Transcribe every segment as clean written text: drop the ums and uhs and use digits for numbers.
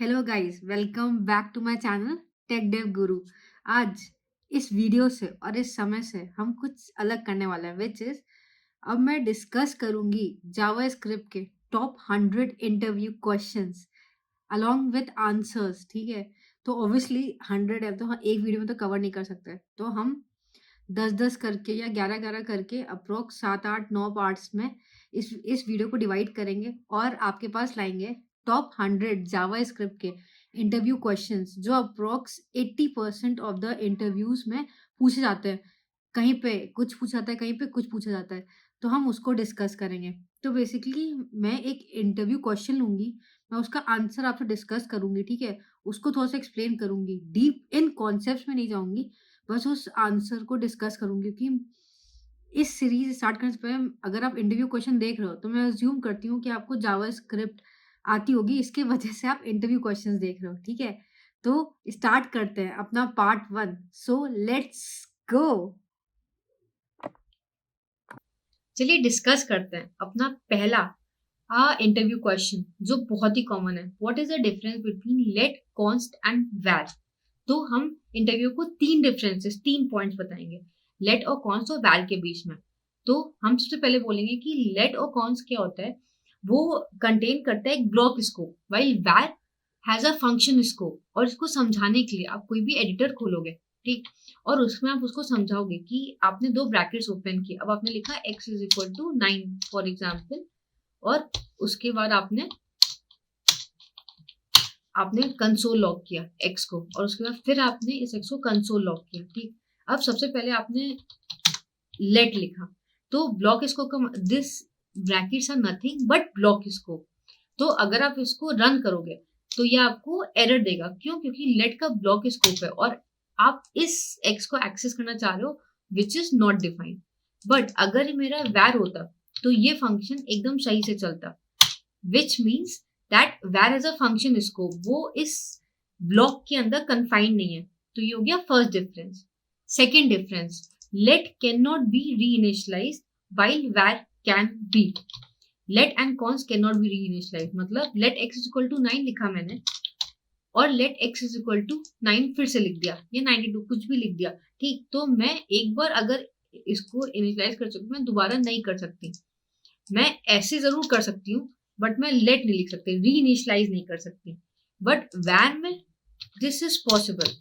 Hello guys, welcome back to my channel Tech Dev Guru. आज इस video से और इस समय से हम कुछ अलग करने वाले हैं, विच इज अब मैं डिस्कस करूंगी जावास्क्रिप्ट के top 100 interview questions along with answers. ठीक है, तो ऑब्वियसली 100 है तो हम एक वीडियो में तो कवर नहीं कर सकते, तो हम 10-10 करके या 11-11 करके अप्रोक्स 7-8-9 पार्ट्स में इस वीडियो को डिवाइड करेंगे और आपके पास लाएंगे टॉप 100 जावास्क्रिप्ट के इंटरव्यू क्वेश्चंस जो अप्रोक्स 80% ऑफ द इंटरव्यूज में पूछे जाते हैं। कहीं पे कुछ पूछा जाता है, कहीं पे कुछ पूछा जाता है, तो हम उसको डिस्कस करेंगे। तो बेसिकली मैं एक इंटरव्यू क्वेश्चन लूंगी, मैं उसका आंसर आपसे डिस्कस करूंगी। ठीक है, उसको थोड़ा सा एक्सप्लेन करूंगी, डीप इन कॉन्सेप्ट्स में नहीं जाऊंगी, बस उस आंसर को डिस्कस करूँगी। क्योंकि इस सीरीज़ स्टार्ट करने से पहले अगर आप इंटरव्यू क्वेश्चन देख रहे हो, तो मैं अज़्यूम करती हूँ कि आपको जावास्क्रिप्ट आती होगी, इसकी वजह से आप इंटरव्यू क्वेश्चंस देख रहे हो। ठीक है? तो स्टार्ट करते हैं अपना पार्ट 1। So let's go. चलिए डिस्कस करते हैं अपना पहला इंटरव्यू क्वेश्चन जो बहुत ही कॉमन है। What is the difference between let, const and var? तो हम इंटरव्यू को तीन पॉइंट्स बताएंगे लेट और कॉन्स्ट और वैल के बीच में। तो हम सबसे पहले बोलेंगे कि लेट और कॉन्स्ट क्या होता है। वो कंटेन करता है एक ब्लॉक स्कोप, वाइल वैर हैज अ फंक्शन स्कोप। और इसको समझाने के लिए आप कोई भी एडिटर खोलोगे, ठीक, और उसमें आप उसको समझाओगे कि आपने दो ब्रैकेट्स ओपन किए, अब आपने लिखा x is equal to 9 for example, और उसके बाद आपने आपने कंसोल लॉक किया x को, और उसके बाद फिर आपने इस x को कंसोल लॉक किया। ठीक, अब सबसे पहले आपने लेट लिखा, तो ब्लॉक स्कोप का this brackets are nothing but block scope. तो अगर आप इसको रन करोगे तो ये आपको एरर देगा। क्यों? क्योंकि लेट का ब्लॉक स्कोप है और आप इस x को एक्सेस करना चाह रहे हो which is not defined. But अगर मेरा वैर होता तो ये फंक्शन एकदम सही से चलता, विच मीन्स दैट वैर एज अ फंक्शन स्कोप, वो इस ब्लॉक के अंदर कन्फाइंड नहीं है। तो ये हो गया first difference. Second difference, let can not be reinitialize while var can be. Let and const can not be reinitialize मतलब let x is equal to 9 लिखा मैंने, और let x is equal to 9 फिर से लिख दिया, ये 92 कुछ भी लिख दिया। ठीक, तो मैं एक बार अगर इसको इनिशियलाइज कर सकती हूँ, मैं दोबारा नहीं कर सकती। मैं ऐसे जरूर कर सकती हूँ बट मैं लेट नहीं लिख सकती, री इनिशियलाइज नहीं कर सकती। बट वैन में this is possible.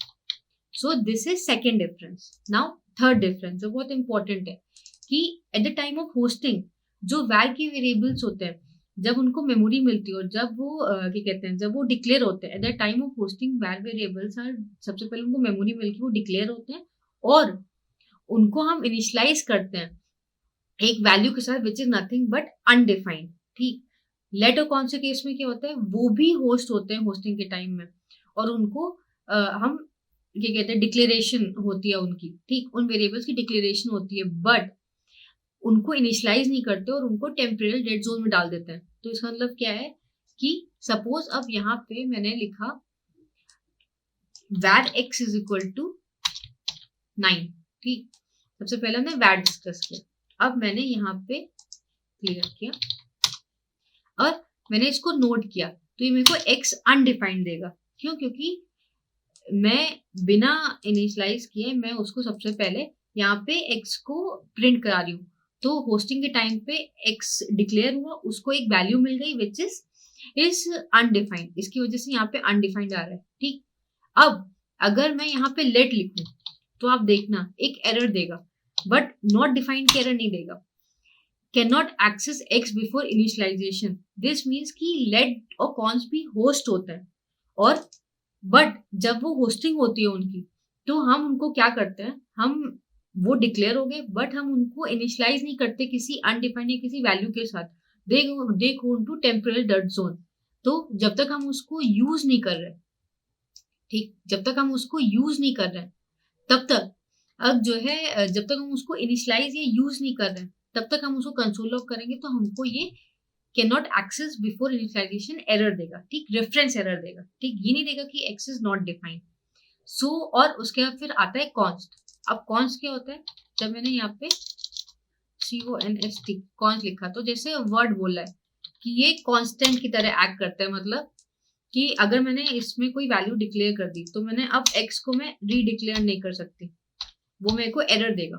So this is second difference. Now third difference जो बहुत इंपॉर्टेंट है कि at the time of hosting जो वैर के वेरिएबल्स होते हैं, जब उनको मेमोरी मिलती है और जब वो क्या कहते हैं, जब वो डिक्लेयर होते हैं at the time of hosting, वैर वेरिएबल्स आर, सबसे पहले उनको मेमोरी मिलती है, वो डिक्लेयर होते हैं और उनको हम इनिशियलाइज करते हैं एक वैल्यू के साथ which is nothing but undefined. ठीक, लेट और कॉन से केस में क्या होता है, वो भी होस्ट होते हैं होस्टिंग के टाइम में, और उनको हम क्या कहते हैं, डिक्लेरेशन होती है उनकी। ठीक, उन वेरिएबल्स की डिक्लेरेशन होती है बट उनको इनिशियलाइज नहीं करते और उनको टेम्परेरी डेड जोन में डाल देते हैं। तो इसका मतलब क्या है कि सपोज अब यहाँ पे मैंने लिखा वैर एक्स इज इक्वल टू 9। ठीक, सबसे पहले हमने वैर डिस्कस किया, अब मैंने यहाँ पे क्लियर किया और मैंने इसको नोट किया, तो ये मेरे को x अनडिफाइंड देगा। क्यों? क्योंकि मैं बिना इनिशियलाइज किए मैं उसको सबसे पहले यहाँ पे x को प्रिंट करा रही हूँ। तो होस्टिंग के टाइम पे x डिक्लेयर हुआ, उसको एक वैल्यू मिल गई विच इज अनडिफाइंड, इसकी वजह से यहाँ पे अनडिफाइंड आ रहा है। ठीक, अब अगर मैं यहाँ पे लेट लिखूं तो आप देखना एक एरर देगा, बट नॉट डिफाइंड की एरर नहीं देगा। cannot access x before initialization, this means कि लेट और कॉन्स भी होस्ट होते हैं, और बट जब वो होस्टिंग होती है उनकी, तो हम उनको क्या करते हैं, हम वो डिक्लेयर हो गए बट हम उनको इनिशियलाइज नहीं करते किसी अनडिफाइंड या किसी वैल्यू के साथ। They go to temporal dead zone. तो जब तक हम उसको यूज नहीं कर रहे, ठीक, जब तक हम उसको यूज नहीं कर रहे तब तक, अब जो है जब तक हम उसको इनिशियलाइज या यूज नहीं कर रहे हैं तब तक हम उसको कंसोल लॉक करेंगे, तो हमको ये can not access before initialization error देगा। ठीक, रेफरेंस एरर देगा। ठीक, ये नहीं देगा कि एक्स इज नॉट डिफाइंड। सो और उसके बाद फिर आता है कॉन्स्ट। अब कॉन्स्ट क्या होता है, जब मैंने यहाँ पे CONST कॉन्स्ट लिखा, तो जैसे वर्ड बोला है कि ये कांस्टेंट की तरह एक्ट करता है, मतलब कि अगर मैंने इसमें कोई वैल्यू डिक्लेयर कर दी तो मैंने अब x को मैं रीडिक्लेयर नहीं कर सकती, वो मेरे को एरर देगा।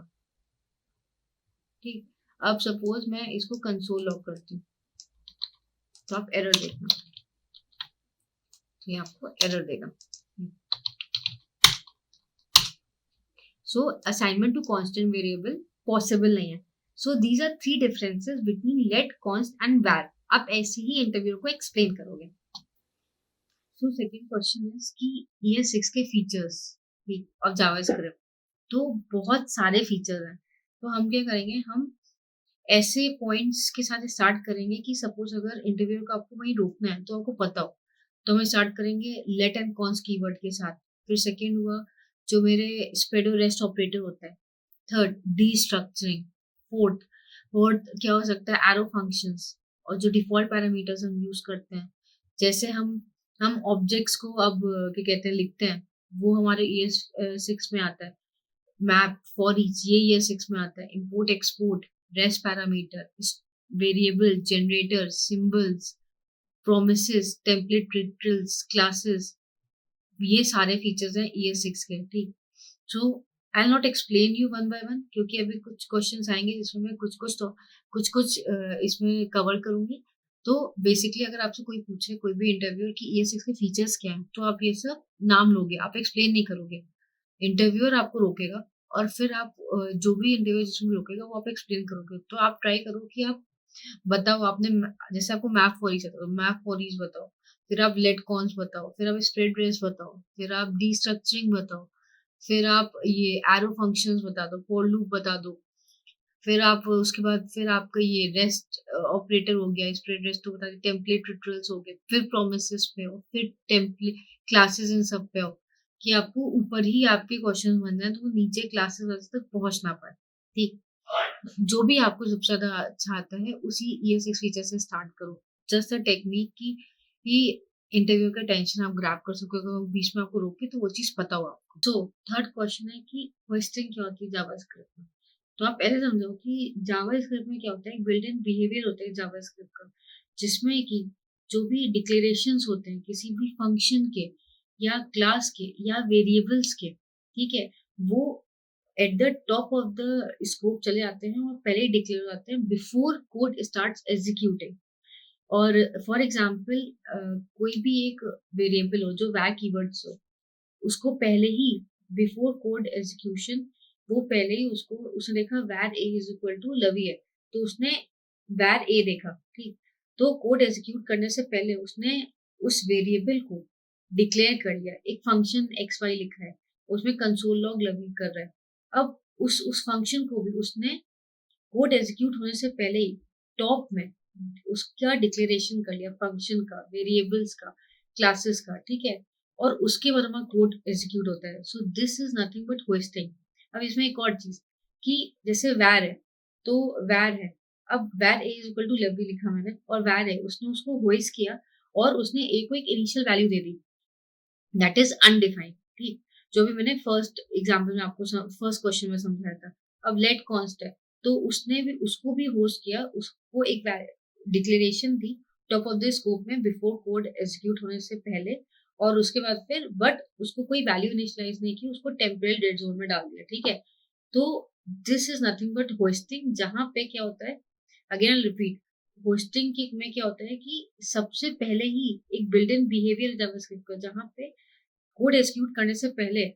ठीक, अब सपोज मैं इसको कंसोल लॉग करती हूँ तो आप एरर देखना, ये आपको एरर देगा। So assignment to constant variable possible नहीं है। So these are three differences between let, const and var. आप ऐसे ही इंटरव्यू को एक्सप्लेन करोगे। सो सेकंड क्वेश्चन इज कि ES6 के फीचर्स ऑफ जावास्क्रिप्ट, तो बहुत सारे फीचर्स हैं। तो हम क्या करेंगे, हम ऐसे पॉइंट्स के साथ स्टार्ट करेंगे कि सपोज अगर इंटरव्यू को आपको वहीं रोकना है तो आपको पता हो, तो हम स्टार्ट करेंगे लेट एंड कॉन्स कीवर्ड के साथ। फिर सेकेंड हुआ जो मेरे स्प्रेड और रेस्ट ऑपरेटर होता है। थर्ड, डीस्ट्रक्चरिंग। फोर्थ, फोर्थ क्या हो सकता है, एरो फंक्शंस। और जो डिफॉल्ट पैरामीटर्स हम यूज करते हैं, जैसे हम ऑब्जेक्ट्स को अब क्या कहते हैं लिखते हैं, वो हमारे ES6 में आता है। मैप, फॉर ईच, ये ES6 में आता है। Import export, rest parameter, variable, generator, symbols, promises, template literals, classes, ये सारे फीचर्स हैं ES6 के। ठीक, so I will not explain you one by one, क्योंकि अभी कुछ क्वेश्चंस आएंगे जिसमें मैं कुछ इसमें कवर करूंगी। तो बेसिकली अगर आपसे कोई पूछे, कोई भी इंटरव्यूअर कि ES6 के फीचर्स क्या हैं, तो आप ये सब नाम लोगे, आप एक्सप्लेन नहीं करोगे। इंटरव्यूअर आपको रोकेगा और फिर आप जो भी इंटरव्यू जिसमें रोकेगा वो आप एक्सप्लेन करोगे। तो आप ट्राई करो कि आप बताओ, जैसे आपको मैप फॉर ईच आता है, मैप फॉर ईच बताओ, फिर आप लेट कॉन्स बताओ, फिर आप स्प्रेड रेस बताओ, फिर आप डीस्ट्रक्चरिंग बताओ, फिर आप ये एरो फंक्शंस बता दो, फॉर लूप बता दो, फिर आप उसके बाद फिर आपका ये रेस्ट ऑपरेटर हो गया, स्प्रेड रेस्ट तो बता दिया, टेम्पलेट ट्यूटोरियल्स हो गए, फिर प्रोमिसेस पे हो, फिर टेम्पलेट क्लासेस, इन सब पे हो कि आपको ऊपर ही आपके क्वेश्चन बन जाए तो वो नीचे क्लासेस तक पहुंच ना पाए। ठीक, जो भी आपको सबसे ज्यादा अच्छा आता है उसी ES6 फीचर से स्टार्ट करो। जस्ट द टेक्निक की इंटरव्यू का टेंशन आप ग्रैब कर सको, अगर बीच में आपको रोके तो वो चीज पता हो आपको। तो थर्ड क्वेश्चन है कि क्वेश्चन क्या होती है जावास्क्रिप्ट में। तो आप पहले समझो कि जावास्क्रिप्ट में क्या होता है, बिल्ट इन बिहेवियर होता है जावास्क्रिप्ट का, जिसमें कि जो भी डिक्लेरेशंस होते हैं किसी भी फंक्शन के या क्लास के या वेरिएबल्स के, ठीक है, वो at the top of the scope चले जाते हैं और पहले ही डिक्लेयर हो जाते हैं बिफोर कोड स्टार्ट्स एग्जीक्यूटिंग। और फॉर एग्जांपल कोई भी एक वेरिएबल हो जो वैर कीवर्ड्स हो, उसको पहले ही बिफोर कोड एग्जीक्यूशन, वो पहले ही उसको उसने देखा वैर ए इज इक्वल टू लवी है, तो उसने वैर ए देखा। ठीक, तो कोड एग्जीक्यूट करने से पहले उसने उस वेरिएबल को डिक्लेयर कर लिया, एक फंक्शन एक्स वाई लिखा है, उसमें कंसोल लॉग लवी कर रहा है। अब उस फंक्शन को भी उसने कोड एग्जीक्यूट होने से पहले ही टॉप में उसका डिक्लेरेशन कर लिया, फंक्शन का, वेरिएबल्स का, क्लासेस का। ठीक है, और उसके बाद हमारा कोड एग्जीक्यूट होता है। So this is nothing but hosting. अब इसमें एक और चीज कि जैसे वैर है, तो वैर है, अब वैर ए इज इक्वल टू लवली लिखा मैंने और वैर है, उसने उसको होस्ट किया और उसने ए को एक initial value they the, that is undefined. ठीक, जो भी मैंने फर्स्ट एग्जाम्पल में आपको फर्स्ट क्वेश्चन में समझाया था। अब लेट कॉन्स्ट है, तो उसने भी उसको भी होस्ट किया, उसको एक declaration the top of the scope में बिफोर कोड एग्जीक्यूट होने से पहले, और उसके बाद फिर बट उसको कोई वैल्यू इनिशियलाइज नहीं की, उसको टेम्परेरी डेड जोन में डाल दिया। ठीक है, तो this is nothing but hosting, जहां पे क्या होता है, अगेन रिपीट, होस्टिंग की में क्या होता है कि सबसे पहले ही एक बिल्ट इन बिहेवियर जावास्क्रिप्ट का, जहां पे कोड एग्जीक्यूट करने से पहले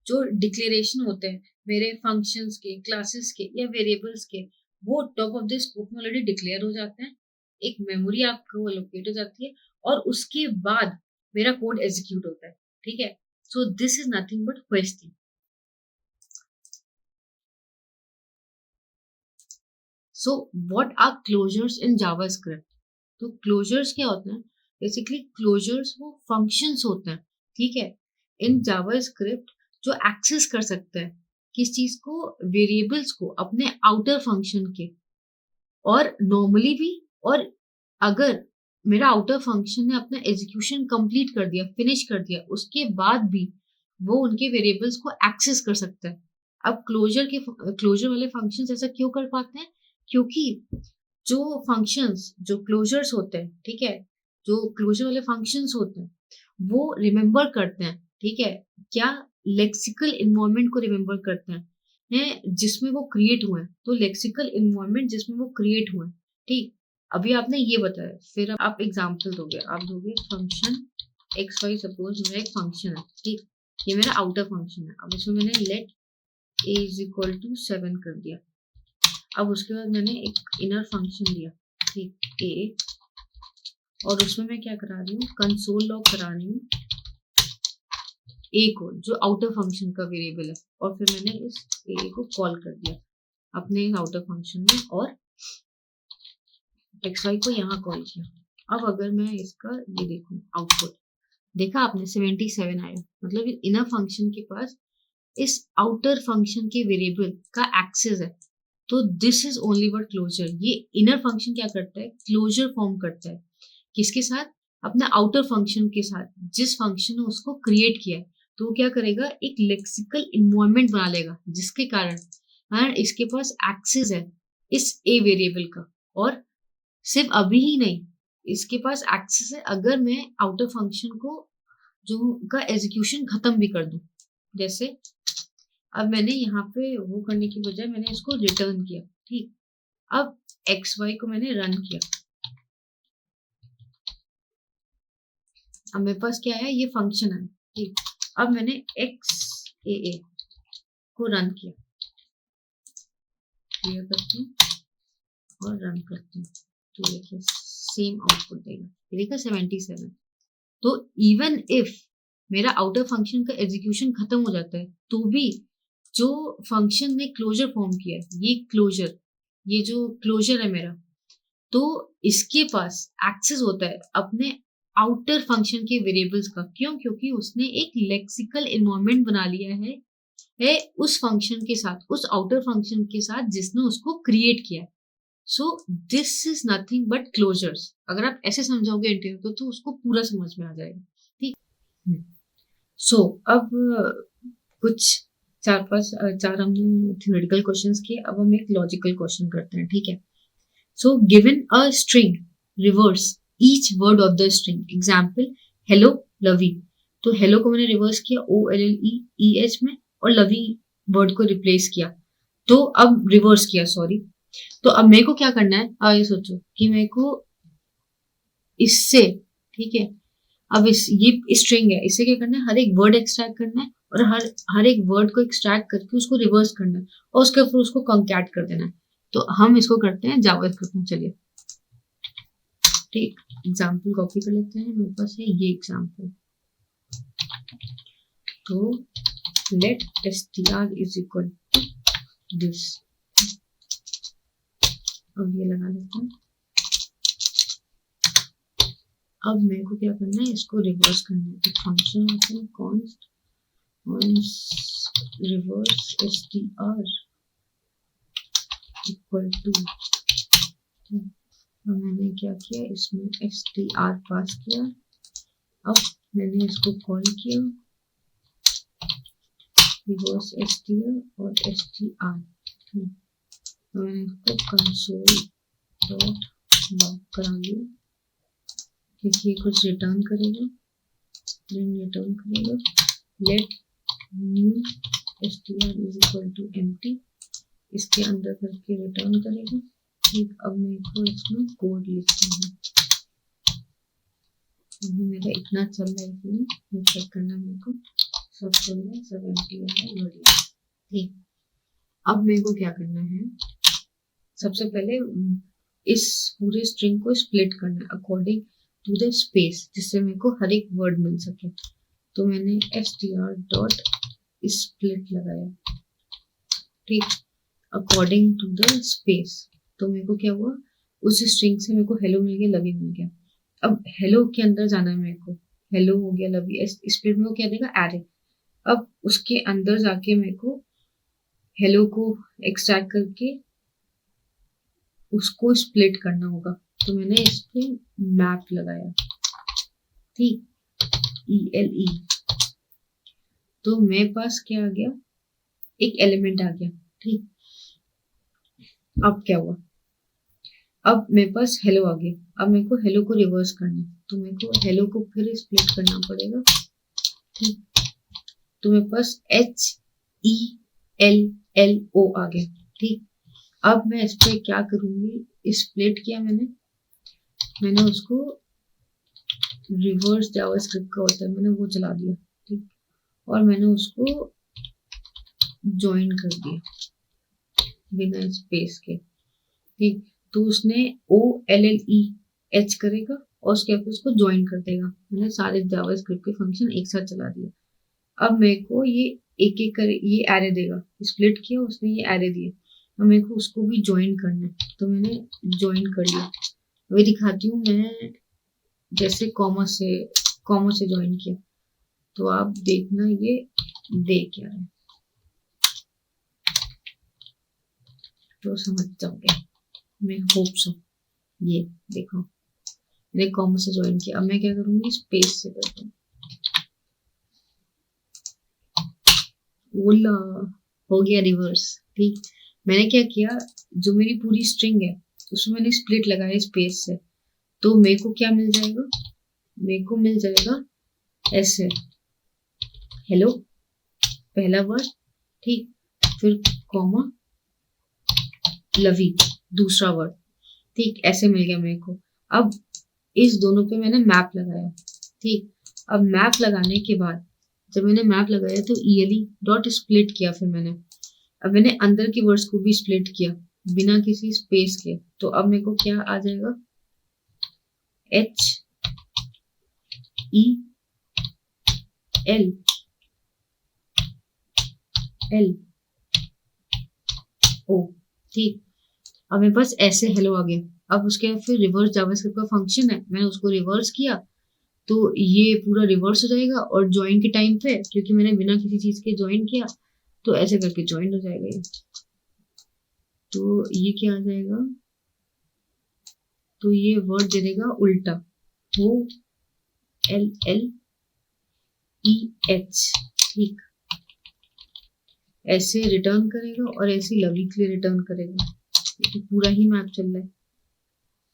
जो डिक्लेरेशन होते हैं मेरे फंक्शंस के, क्लासेस के या वेरिएबल्स के, वो टॉप ऑफ द स्कोप में ऑलरेडी डिक्लेयर हो जाते हैं, एक मेमोरी आपको लोकेट हो जाती है और उसके बाद मेरा कोड एग्जीक्यूट होता है। ठीक है, so this is nothing but question. So what are closures in JavaScript. तो क्लोजर्स क्या होते हैं, बेसिकली क्लोजर्स वो फंक्शंस होते हैं, ठीक है, इन जावास्क्रिप्ट, जो एक्सेस कर सकते हैं किस चीज को, वेरिएबल्स को अपने आउटर फंक्शन के, और नॉर्मली भी, और अगर मेरा आउटर फंक्शन ने अपना एग्जीक्यूशन कंप्लीट कर दिया, फिनिश कर दिया, उसके बाद भी वो उनके वेरिएबल्स को एक्सेस कर सकता है। अब क्लोजर वाले फंक्शंस ऐसा क्यों कर पाते हैं, क्योंकि जो फंक्शंस, जो क्लोजर्स होते हैं, ठीक है, जो क्लोजर वाले फंक्शंस होते हैं, वो रिमेम्बर करते हैं, ठीक है, क्या लेक्सिकल इन्वायरमेंट को रिमेम्बर करते हैं जिसमें वो क्रिएट हुए हैं। तो लेक्सिकल इन्वायरमेंट जिसमें वो क्रिएट हुए हैं, ठीक। अभी आपने ये बताया, फिर आप एग्जाम्पल दोगे, आप दोगे फंक्शन एक्स वाई, सपोज मेरा एक फंक्शन है, ठीक, ये मेरा आउटर फंक्शन है। अब इसमें मैंने let a is equal to 7 कर दिया। अब उसके बाद मैंने एक इनर फंक्शन लिया, ठीक, ए, और उसमें मैं क्या करा रही हूँ, कंसोल लॉग करा रही हूँ ए को, जो आउटर फंक्शन का वेरिएबल है, और फिर मैंने इस ए को कॉल कर दिया अपने इस आउटर फंक्शन में, और एक्स वाई को यहाँ कॉल किया। अब अगर मैं इसका ये देखूँ आउटपुट, देखा आपने 77 आया, मतलब इनर फंक्शन के पास इस आउटर फंक्शन के वेरिएबल का एक्सेस है। तो this is only but closure. ये इनर फंक्शन क्या करता है, क्लोजर फॉर्म करता है, किसके साथ, अपने आउटर फंक्शन के साथ, जिस फंक्शन ने उसको क्रिएट किया है। तो वो क्या करेगा, एक लेक्सिकल इन्वायरमेंट बना लेगा, जिसके कारण इसके पास एक्सेस है इस ए वेरिएबल का। और सिर्फ अभी ही नहीं, इसके पास एक्सेस है अगर मैं आउटर फंक्शन को जो का एग्जीक्यूशन खत्म भी कर दूं। जैसे अब मैंने यहाँ पे वो करने की बजाय मैंने इसको रिटर्न किया, ठीक। अब एक्स वाई को मैंने रन किया, अब मेरे पास क्या है, ये फंक्शन है, ठीक। अब मैंने एक्स ए को रन किया, क्लियर करती हूँ और रन करती हूँ, तो देखिए सेम आउटपुट देगा, ये देखा 77। तो इवन इफ मेरा आउटर फंक्शन का एग्जीक्यूशन खत्म हो जाता है, तो भी जो फंक्शन ने क्लोजर फॉर्म किया है, ये क्लोजर, ये जो क्लोजर है मेरा, तो इसके पास एक्सेस होता है अपने आउटर फंक्शन के वेरिएबल्स का। क्यों, क्योंकि उसने एक लेक्सिकल इन्वायरमेंट बना लिया है उस फंक्शन के साथ, उस आउटर फंक्शन के साथ जिसने उसको क्रिएट किया है। So this is nothing but closures. अगर आप ऐसे समझाओगे इंटरव्यू तो उसको पूरा समझ में आ जाएगा, ठीक। सो अब कुछ चार हमने थ्योरेटिकल क्वेश्चंस किए, अब हम एक लॉजिकल क्वेश्चन करते हैं, ठीक है। So given a string, reverse each word of the string. Example, hello, lovey. तो hello को मैंने रिवर्स किया OLLEEH में, और lovey वर्ड को रिप्लेस किया, तो अब रिवर्स किया, सॉरी। तो अब मेरे को क्या करना है, ये सोचो कि मेरे को इससे, ठीक है, अब ये स्ट्रिंग है, इससे क्या करना है, हर एक वर्ड एक्सट्रैक्ट करना है, और हर एक वर्ड को एक्सट्रैक्ट करके उसको रिवर्स करना है, और उसके ऊपर उसको कंकैट कर देना है। तो हम इसको करते हैं जावास्क्रिप्ट में, चलिए, ठीक। एग्जाम्पल कॉपी कर लेते हैं, मेरे पास है ये एग्जाम्पल। तो let str is equal to this, अब ये लगा लेते हैं। अब मेरे को क्या करना है, इसको रिवर्स करना है। एक फंक्शन होता है const reverse str equal to, मैंने क्या किया, इसमें str पास किया। अब मैंने इसको कॉल किया रिवर्स str और str, मैंने इसको कंसोल डॉट लॉग करा लिया। देखिए कुछ रिटर्न करेगा, रिटर्न करेगा let new str is equal to empty, इसके अंदर करके रिटर्न करेगा, ठीक। अब मेरे को इसमें कोड लिखना है, अभी मेरा इतना चल रहा है, इसमें चेक करना मेरे को, सब चल रहा है, सब एम्प्टी है, बढ़िया, ठीक। अब मेरे को क्या करना है, सबसे पहले इस पूरे स्ट्रिंग को स्प्लिट करना है अकॉर्डिंग टू द स्पेस, जिससे मेरे को हर एक वर्ड मिल सके। तो मैंने str डॉट स्प्लिट लगाया, ठीक, अकॉर्डिंग टू द स्पेस। तो मेरे को क्या हुआ, उस स्ट्रिंग से मेरे को हेलो मिल गया, लवी मिल गया। अब हेलो के अंदर जाना है मेरे को, हेलो हो गया, लवी, स्प्लिट में वो क्या देगा, एरे। अब उसके अंदर जाके मेरे को हेलो को एक्सट्रैक्ट करके उसको स्प्लिट करना होगा। तो मैंने इस पे मैप लगाया, ठीक, ELE। तो मेरे पास क्या आ गया, एक एलिमेंट आ गया, ठीक। अब क्या हुआ, अब मेरे पास हेलो आ गया। अब मेरे को हेलो को रिवर्स करना है, तो मेरे को हेलो को फिर स्प्लिट करना पड़ेगा। ठीक, तो मेरे पास HELLO आ गया। ठीक, अब मैं इस पर क्या करूंगी, स्प्लिट किया मैंने उसको रिवर्स जावास्क्रिप्ट का होता है, मैंने वो चला दिया। ठीक, और मैंने उसको ज्वाइन कर दिया बिना स्पेस के। ठीक, तो उसने OLLEH करेगा और उसके बाद उसको ज्वाइन कर देगा। मैंने सारे जावास्क्रिप्ट के फंक्शन एक साथ चला दिया। अब मेरे को ये एक एक कर ये एरे देगा, स्प्लिट किया उसने, ये एरे दिए, अब मेरे को उसको भी ज्वाइन करना है, तो मैंने ज्वाइन कर लिया। अभी दिखाती हूँ मैं, जैसे कॉमा से ज्वाइन किया, तो आप देखना ये दे क्या है, तो समझ जाओगे, मैं होप सो। ये देखो, मैंने कॉमा से ज्वाइन किया। अब मैं क्या करूंगी, स्पेस से करता हूँ। ओला, हो गया रिवर्स। ठीक, मैंने क्या किया, जो मेरी पूरी स्ट्रिंग है उसमें मैंने स्प्लिट लगाया स्पेस से, तो मेरे को क्या मिल जाएगा, मेरे को मिल जाएगा ऐसे, हेलो पहला वर्ड, ठीक, फिर कॉमा लवी दूसरा वर्ड। ठीक, ऐसे मिल गया मेरे को। अब इस दोनों पे मैंने मैप लगाया। ठीक, अब मैप लगाने के बाद जब मैंने मैप लगाया तो ELE डॉट स्प्लिट किया, फिर अब मैंने अंदर के वर्ड्स को भी स्प्लिट किया बिना किसी स्पेस के, तो अब मेरे को क्या आ जाएगा, HELLO। ठीक, अब मेरे पास ऐसे हेलो आ गया। अब उसके बाद फिर रिवर्स जावास्क्रिप्ट का फंक्शन है, मैंने उसको रिवर्स किया तो ये पूरा रिवर्स हो जाएगा, और ज्वाइन के टाइम पे क्योंकि मैंने बिना किसी चीज के ज्वाइन किया, तो ऐसे करके ज्वाइन हो जाएगा ये। तो ये क्या आ जाएगा, तो ये वर्ड दे देगा उल्टा, OLLEH। ठीक, ऐसे रिटर्न करेगा और ऐसे लवली के लिए रिटर्न करेगा। तो पूरा ही मैप चल रहा है,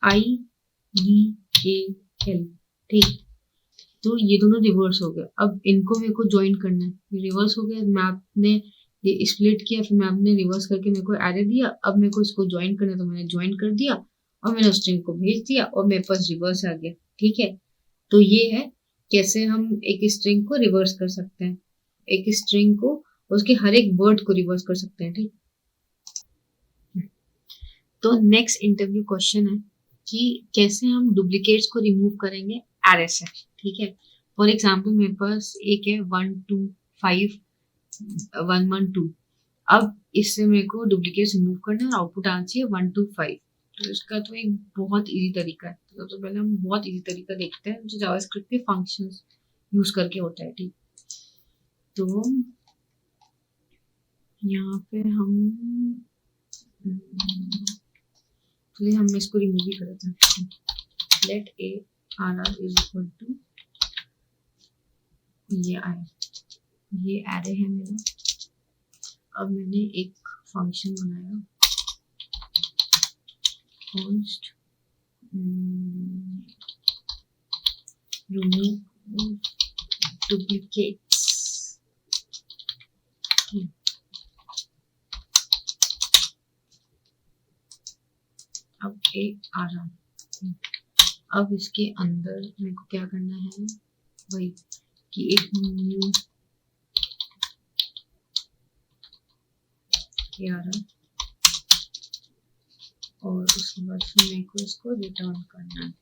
IVAL। ठीक, तो ये दोनों रिवर्स हो गए। अब इनको मेरे को ज्वाइन करना है, ये रिवर्स हो गया, मैप ने ये स्प्लिट किया, फिर मैप ने रिवर्स करके मेरे को एरे दिया। अब मेरे को इसको ज्वाइन करना है, तो मैंने ज्वाइन कर दिया और मैंने स्ट्रिंग को भेज दिया और मेरे पास रिवर्स आ गया। ठीक है, तो ये है कैसे हम एक स्ट्रिंग को रिवर्स कर सकते हैं, एक स्ट्रिंग को उसके हर एक वर्ड को रिवर्स कर सकते हैं। ठीक, तो नेक्स्ट इंटरव्यू क्वेश्चन है कि कैसे हम डुप्लीकेट्स को रिमूव करेंगे एरे से। ठीक है, फॉर एग्जाम्पल मेरे पास एक है 125 112। अब इससे मेरे को डुप्लीकेट्स रिमूव करना है और आउटपुट आना चाहिए 125। तो इसका तो एक बहुत इजी तरीका है। तो सबसे पहले हम बहुत इजी तरीका देखते हैं जो जावास्क्रिप्ट के फंक्शंस यूज करके होता है। ठीक, तो यहाँ पे हम चलिए हम इसको रिमूव ही कर देते हैं। Let ARR is equal to ये आए, ये एरे है मेरा। अब मैंने एक फंक्शन बनाया, const remove duplicates। अब ARR, अब इसके अंदर मेरे को क्या करना है, वही कि एक न्यू ARR और उसके बाद फिर मेरे को इसको रिटर्न करना है,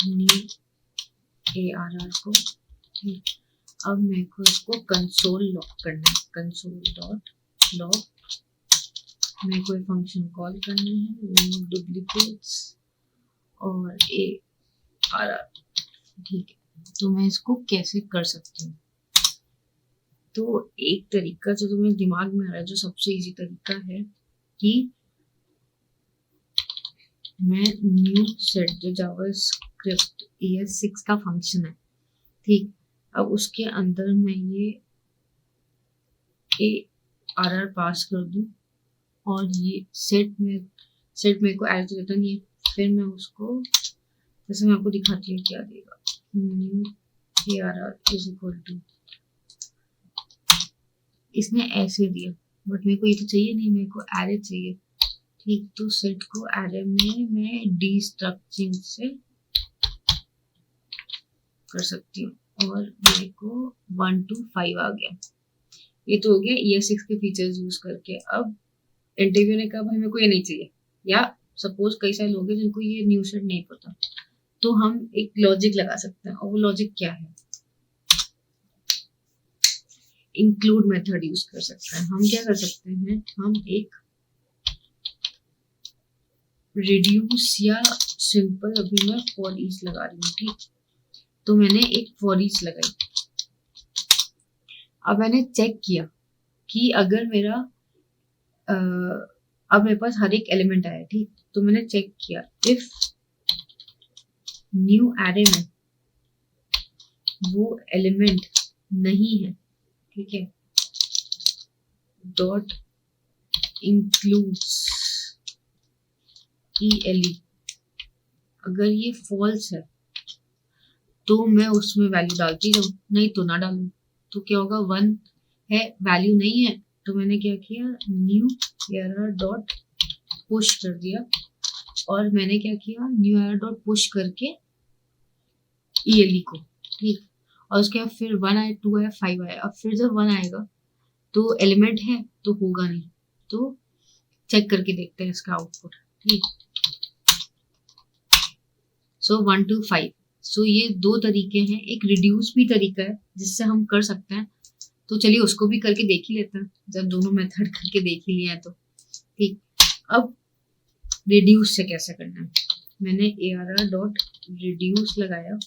न्यू ARR को। अब मेरे को इसको कंसोल लॉग करना है, कंसोल डॉट लॉग। मेरे को एक फंक्शन कॉल करना है, remove duplicates और ARR। ठीक है, तो मैं इसको कैसे कर सकती हूँ, तो एक तरीका जो तुम्हें दिमाग में आ रहा है, जो सबसे इजी तरीका है कि मैं न्यू सेट, जो जावास्क्रिप्ट ES6 का फंक्शन है, ठीक, अब उसके अंदर मैं ये ARR पास कर दूं और ये सेट में सेट मेरे को एरर तो देता नहीं है। फिर मैं उसको जैसे मैं आपको दिखाती हूँ क्या देगा, new ARR is equal to, इसने ऐसे दिया बट मेरे को ये तो चाहिए नहीं, मेरे को एरे चाहिए। ठीक, तो सेट को एरे में मैं डीस्ट्रक्चरिंग से कर सकती हूँ और मेरे को 1 to 5 आ गया। ये तो हो गया ES6 के फीचर्स यूज करके। अब इंटरव्यू ने कहा भाई मेरे को ये नहीं चाहिए, या सपोज कई सारे लोग हैं जिनको ये न्यू सेट नहीं पता, तो हम एक लॉजिक लगा सकते हैं। और वो लॉजिक क्या है, इंक्लूड मेथड यूज कर सकते हैं। हम क्या कर सकते हैं, हम एक रिड्यूस या सिंपल, अभी मैं फॉर ईच लगा रही हूँ। ठीक, तो मैंने एक फॉर ईच लगाई। अब मैंने चेक किया कि अगर मेरा अब मेरे पास हर एक एलिमेंट आया। ठीक, तो मैंने चेक किया इफ न्यू एरे में वो एलिमेंट नहीं है, ठीक है, डॉट इंक्लूड्स ELE, अगर ये फॉल्स है तो मैं उसमें वैल्यू डालती जाऊँ, नहीं तो ना डालूं। तो क्या होगा, 1 है, वैल्यू नहीं है, तो मैंने क्या किया, न्यू एरर डॉट पुश कर दिया। और मैंने क्या किया, न्यू एरर डॉट पुश करके ELE को। ठीक, और उसके बाद फिर 1 आया, 2 आया, 5 आया। अब फिर जब 1 आएगा तो एलिमेंट है तो होगा नहीं, तो चेक करके देखते हैं इसका आउटपुट। ठीक, सो 1 to 5। सो ये 2 तरीके हैं, एक रिड्यूस भी तरीका है जिससे हम कर सकते हैं। तो चलिए उसको भी करके देख ही लेते हैं, जब दोनों मेथड करके देख ही लिए हैं तो। ठीक, अब रिड्यूस से कैसे करना है, मैंने ARR डॉट रिड्यूस लगाया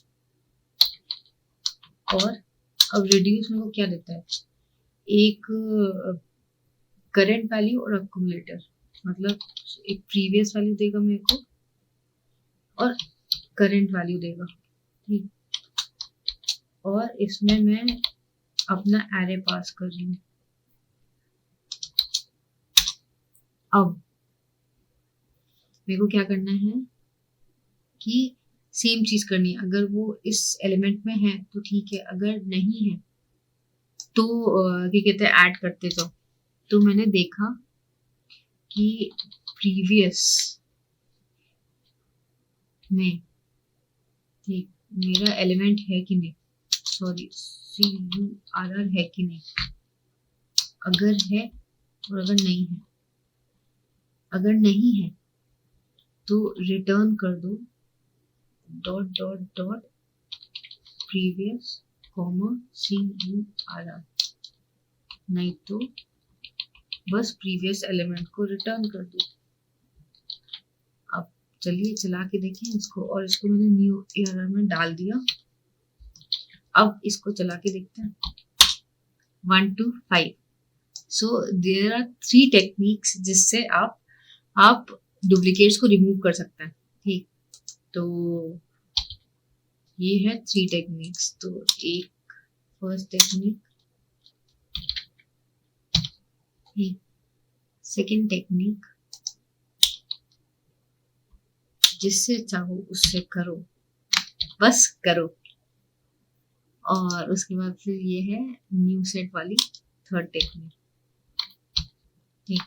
और अब रिड्यूस मेरे को क्या देता है, एक करंट वैल्यू और अक्यूमुलेटर, मतलब एक प्रीवियस वैल्यू देगा मेरे को और करंट वैल्यू देगा। ठीक, और इसमें मैं अपना एरे पास कर रही हूँ। अब मेरे को क्या करना है कि सेम चीज करनी है, अगर वो इस एलिमेंट में है तो ठीक है, अगर नहीं है तो क्या कहते हैं, ऐड करते जाओ। तो मैंने देखा कि प्रीवियस में ठीक मेरा एलिमेंट है कि नहीं, सॉरी CURR है कि नहीं, अगर है और अगर नहीं है, अगर नहीं है तो रिटर्न कर दो dot dot dot previous comma CURR, नहीं तो बस प्रीवियस एलिमेंट को रिटर्न कर दो। अब चलिए चला के देखें इसको, और इसको मैंने न्यू ARR में डाल दिया। अब इसको चला के देखते हैं, 1 to 5। So there are 3 techniques जिससे आप डुप्लीकेट्स को रिमूव कर सकते हैं। ठीक, तो ये है 3 टेक्निक्स। तो एक फर्स्ट टेक्निक, सेकेंड टेक्निक, जिससे चाहो उससे करो, बस करो। और उसके बाद फिर ये है न्यू सेट वाली थर्ड टेक्निक। ठीक,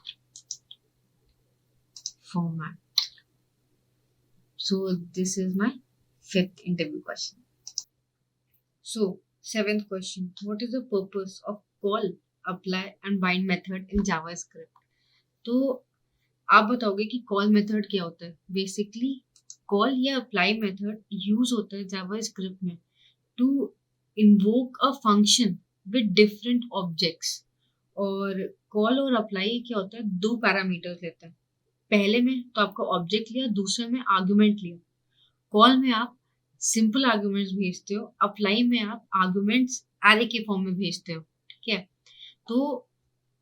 format. So this is my 5th interview question. So 7th question, what is the purpose of call, apply and bind method in JavaScript? तो आप बताओगे कि कॉल मेथड क्या होता है। बेसिकली कॉल या अप्लाई मेथड यूज होता है जावास्क्रिप्ट में to invoke a function with different objects. और कॉल और अप्लाई क्या होता है, 2 पैरामीटर्स लेता है। पहले में तो आपका ऑब्जेक्ट लिया, दूसरे में आर्गुमेंट लिया। कॉल में आप सिंपल आर्गुमेंट्स भेजते हो, अप्लाई में आप आर्गुमेंट्स एरे के फॉर्म में भेजते हो। ठीक है, तो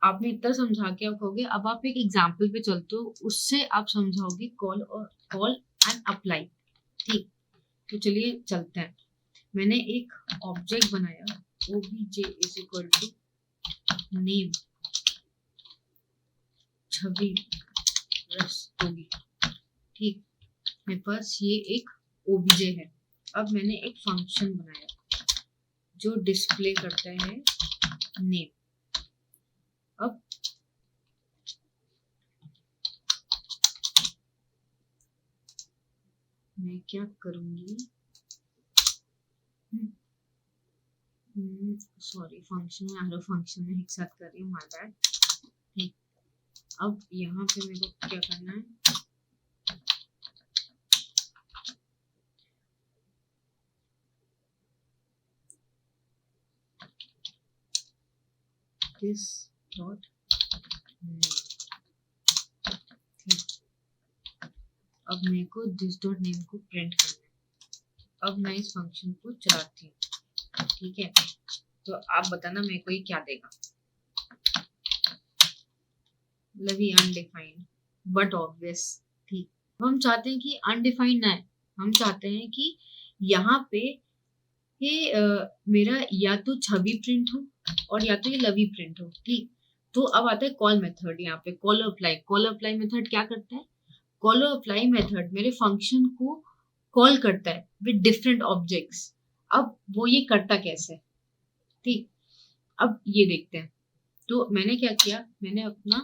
आपने इतना समझा के आप कहोगे। अब आप एक एग्जाम्पल पे चलते हो, उससे आप समझाओगे कॉल एंड अप्लाई। ठीक, तो चलिए चलते हैं। मैंने एक ऑब्जेक्ट बनाया, obj is equal to name Chhavi Rastogi. ठीक, मेरे पास ये एक ओबीजे है। अब मैंने एक फंक्शन बनाया जो डिस्प्ले करता है नेम। अब मैं क्या करूंगी, सॉरी फंक्शन में फंक्शन में एक साथ कर रही हूँ, माय बैड। ठीक, अब यहाँ पे मेरे को क्या करना है, दिस डॉट नेम। ठीक, अब मेरे को दिस डॉट नेम को प्रिंट करना है। अब मैं इस फंक्शन को चलाती हूँ, ठीक है। तो आप बताना मेरे को ये क्या देगा। मतलब ये अनडिफाइंड बट ऑब्वियस। ठीक, हम चाहते हैं कि अनडिफाइंड ना है, हम चाहते हैं कि यहाँ पे ये मेरा या तो छवि प्रिंट हो और या तो ये लवी प्रिंट हो। ठीक, तो अब आता है कॉल मेथड। यहाँ पे call apply, call apply method क्या करता है, कॉल अप्लाई मेथड मेरे फंक्शन को कॉल करता है विद डिफरेंट ऑब्जेक्ट्स। अब वो ये करता कैसे, ठीक, अब ये देखते हैं। तो मैंने क्या किया, मैंने अपना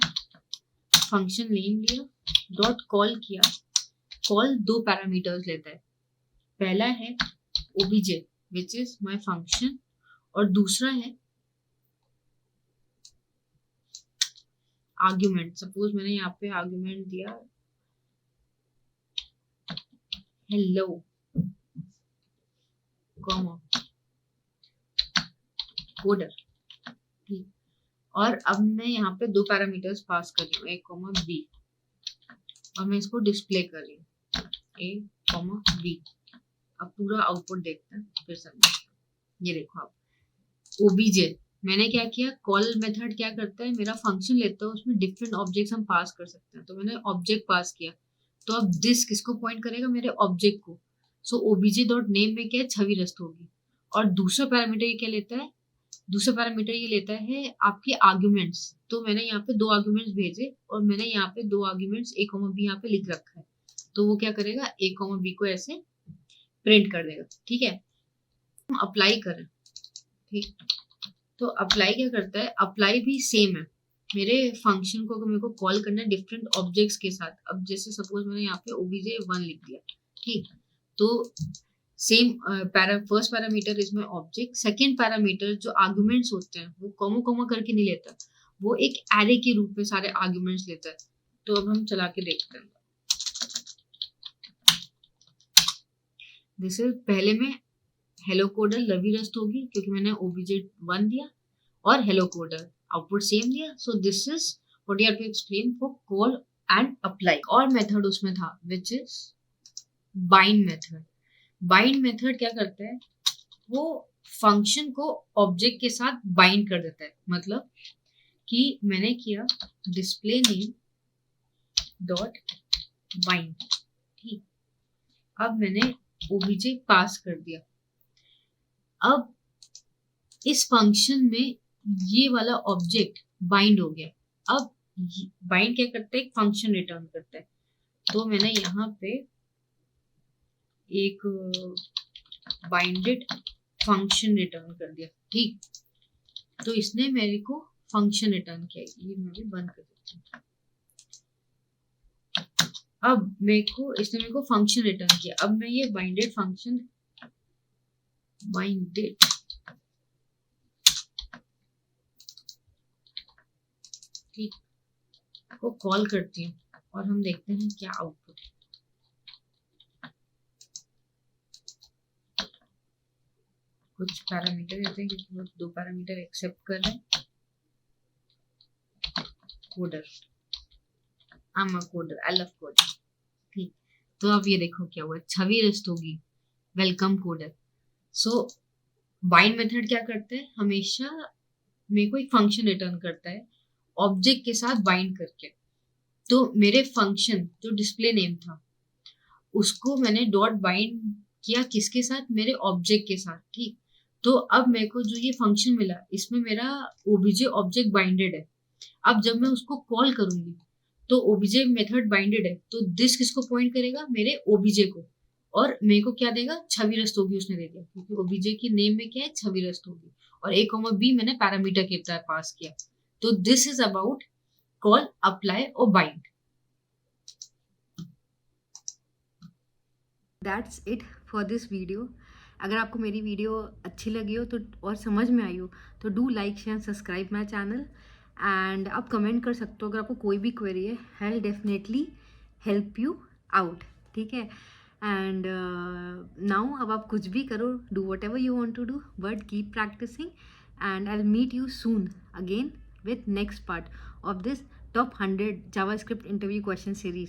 फंक्शन नेम लिया, डॉट कॉल किया। कॉल 2 पैरामीटर्स लेता है, पहला है obj which is my function और दूसरा है आर्ग्यूमेंट। सपोज मैंने यहाँ पे आर्ग्यूमेंट दिया हेलो कॉमा कोडर। ठीक, और अब मैं यहाँ पे 2 पैरामीटर्स पास कर रही हूँ, a कॉमा b, और मैं इसको डिस्प्ले कर रही हूँ a कॉमा b। अब पूरा आउटपुट देखते हैं फिर समझ। ये देखो आप, obj मैंने क्या किया, कॉल मेथड क्या करता है, मेरा फंक्शन लेता है, उसमें डिफरेंट ऑब्जेक्ट्स हम पास कर सकते हैं। तो मैंने ऑब्जेक्ट पास किया, तो अब दिस किसको पॉइंट करेगा, मेरे ऑब्जेक्ट को। सो obj डॉट नेम में क्या है, छवि रस्त होगी। और दूसरा पैरामीटर ये क्या लेता है, दूसरा पैरामीटर ये लेता है आपके आर्ग्यूमेंट्स। तो मैंने यहाँ पे 2 आर्ग्यूमेंट्स भेजे और मैंने यहाँ पे 2 आर्ग्यूमेंट्स a कॉमा b यहाँ पे लिख रखा है। तो वो क्या करेगा, a कॉमा b को ऐसे प्रिंट कर देगा। ठीक है, हम अप्लाई करें। ठीक, तो अप्लाई क्या करता है, अप्लाई भी सेम है। मेरे फंक्शन को अगर मेरे को कॉल करना है डिफरेंट ऑब्जेक्ट्स के साथ, अब जैसे सपोज मैंने यहाँ पे obj1 लिख दिया। ठीक, तो सेम फर्स्ट पैरामीटर इसमें ऑब्जेक्ट, सेकंड पैरामीटर जो आर्गुमेंट्स होते हैं वो कॉमा कॉमा करके नहीं लेता, वो एक एरे के रूप में सारे आर्गुमेंट्स लेता है। तो अब हम चला के देखते हैं। जैसे पहले में हेलो कोडर लवी रस्ट होगी क्योंकि मैंने obj1 दिया, और हेलो कोडर आउटपुट सेम दिया। So this is what you have to explain for call and apply. और मेथड उसमें था which is bind method. Bind method क्या करता है, वो फंक्शन को ऑब्जेक्ट के साथ बाइंड कर देता है। मतलब कि मैंने किया डिस्प्ले नेम डॉट बाइंड। ठीक, अब मैंने obj पास कर दिया। अब इस फंक्शन में ये वाला ऑब्जेक्ट बाइंड हो गया। अब बाइंड क्या करता है, एक फंक्शन रिटर्न करता है। तो मैंने यहाँ पे एक बाइंडेड फंक्शन रिटर्न कर दिया। ठीक, तो इसने मेरे को फंक्शन रिटर्न किया। ये मैं भी बंद कर देती हूँ। अब इसने मेरे को फंक्शन रिटर्न किया। अब मैं ये बाइंडेड फंक्शन बाइंडेड ठीक को कॉल करती हूँ और हम देखते हैं क्या आउटपुट है। कुछ पैरामीटर देते हैं क्योंकि वो 2 पैरामीटर एक्सेप्ट कर रहे हैं। Coder, I am a coder, I love coder. ठीक, तो अब ये देखो क्या हुआ, छवि रस्ट होगी वेलकम कोडर। सो बाइंड मेथड क्या करता है, हमेशा मेरे को एक फंक्शन रिटर्न करता है ऑब्जेक्ट के साथ बाइंड करके। तो मेरे फंक्शन जो डिस्प्ले नेम था उसको मैंने डॉट बाइंड किया किसके साथ, मेरे ऑब्जेक्ट के साथ। ठीक, तो अब मेरे को जो ये फंक्शन मिला इसमें मेरा obj ऑब्जेक्ट बाइंडेड है। अब जब मैं उसको कॉल करूंगी तो ओबीजे मेथड बाइंडेड है, तो दिस किसको पॉइंट करेगा, मेरे ओबीजे को, और मेरे को क्या देगा, छवि रस्तोगी उसने दे दिया, क्योंकि ओबीजे की नेम में क्या है, छवि रस्तोगी, और a कॉमा b मैंने पैरामीटर के तरह पास किया। तो this is about call, apply और bind. That's it for this video. अगर आपको मेरी वीडियो अच्छी लगी हो तो और समझ में आई हो तो do like share subscribe my channel, and आप कमेंट कर सकते हो अगर आपको कोई भी क्वेरी है, I will definitely help you out, ठीक है। एंड नाउ अब आप कुछ भी करो, do whatever you want to do, but keep practicing, and I will meet you soon again with next part of this top 100 JavaScript interview question series.